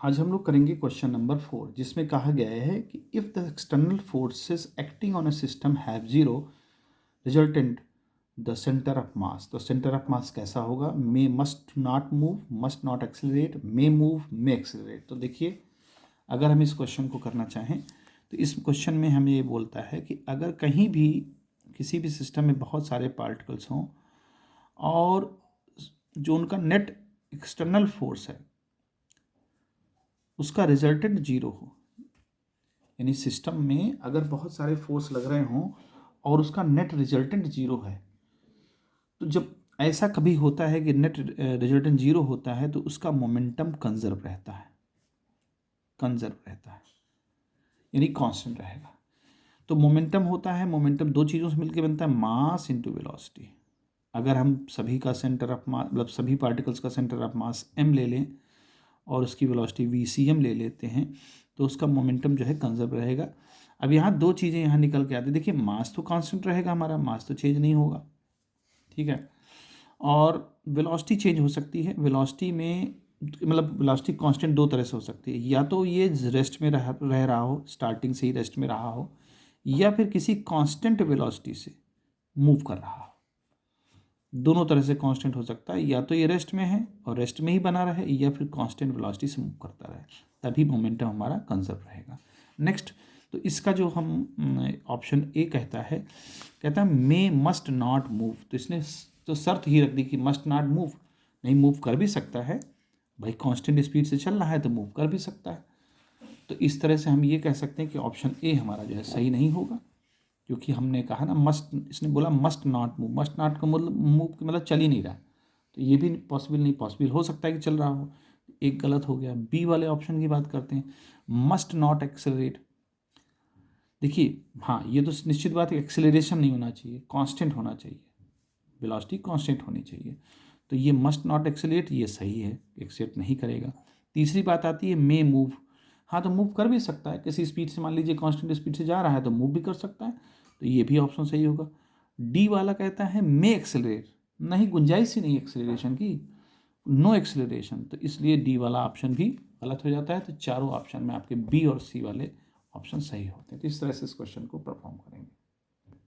आज हम लोग करेंगे क्वेश्चन नंबर 4, जिसमें कहा गया है कि if the external forces acting on a system have zero resultant the centre of mass. तो सेंटर ऑफ मास कैसा होगा? May must not move, must not accelerate, may move, may accelerate. तो देखिए, अगर हम इस क्वेश्चन को करना चाहें तो इस क्वेश्चन में हमें ये बोलता है कि अगर कहीं भी किसी भी सिस्टम में बहुत सारे पार्टिकल्स हों और जो उनका नेट एक्सटर्नल फोर्स है उसका रिजल्टेंट जीरो हो, यानी सिस्टम में अगर बहुत सारे फोर्स लग रहे हों और उसका नेट रिजल्टेंट जीरो है, तो जब ऐसा कभी होता है कि नेट रिजल्टेंट जीरो होता है तो उसका मोमेंटम कंजर्व रहता है, यानी कांस्टेंट रहेगा। तो मोमेंटम होता है, मोमेंटम दो चीज़ों से मिलकर बनता है, मास इंटू वेलोसिटी। अगर हम सभी का सेंटर ऑफ मास, मतलब सभी पार्टिकल्स का सेंटर ऑफ मास m ले लें और उसकी वेलोसिटी vcm ले लेते हैं तो उसका मोमेंटम जो है कंजर्व रहेगा। अब यहाँ दो चीज़ें यहाँ निकल के आती है। देखिए, मास तो कांस्टेंट रहेगा, हमारा मास तो चेंज नहीं होगा, ठीक है, और वेलोसिटी चेंज हो सकती है। वेलोसिटी में मतलब वेलोसिटी कांस्टेंट दो तरह से हो सकती है, या तो ये रेस्ट में रह रहा हो, स्टार्टिंग से ही रेस्ट में रहा हो, या फिर किसी कांस्टेंट वेलोसिटी से मूव कर रहा हो। दोनों तरह से कांस्टेंट हो सकता है, या तो ये रेस्ट में है और रेस्ट में ही बना रहे, या फिर कांस्टेंट वेलोसिटी से मूव करता रहे, तभी मोमेंटम हमारा कंजर्व रहेगा। नेक्स्ट, तो इसका जो हम ऑप्शन ए कहता है मे मस्ट नॉट मूव। तो इसने तो शर्त ही रख दी कि मस्ट नॉट मूव, नहीं मूव कर भी सकता है भाई, कांस्टेंट स्पीड से चल रहा है तो मूव कर भी सकता है। तो इस तरह से हम ये कह सकते हैं कि ऑप्शन ए हमारा जो है सही नहीं होगा, क्योंकि हमने कहा ना मस्ट, इसने बोला must not move, must not का मतलब मूव का मतलब चल ही नहीं रहा, तो ये भी पॉसिबल नहीं, पॉसिबल हो सकता है कि चल रहा हो, एक गलत हो गया। बी वाले ऑप्शन की बात करते हैं, मस्ट नॉट एक्सेलरेट। देखिए, हाँ, ये तो निश्चित बात है, एक्सेलरेशन नहीं होना चाहिए, कांस्टेंट होना चाहिए, वेलोसिटी कांस्टेंट होनी चाहिए। तो ये मस्ट नॉट एक्सेलरेट, ये सही है, एक्सेप्ट नहीं करेगा। तीसरी बात आती है मे मूव। हाँ, तो मूव कर भी सकता है किसी स्पीड से, मान लीजिए कांस्टेंट स्पीड से जा रहा है तो मूव भी कर सकता है, तो ये भी ऑप्शन सही होगा। डी वाला कहता है मे एक्सेलरेट, नहीं, गुंजाइश ही नहीं एक्सेलरेशन की, नो एक्सेलरेशन, तो इसलिए डी वाला ऑप्शन भी गलत हो जाता है। तो चारों ऑप्शन में आपके बी और सी वाले ऑप्शन सही होते हैं। तो इस तरह से इस क्वेश्चन को परफॉर्म करेंगे।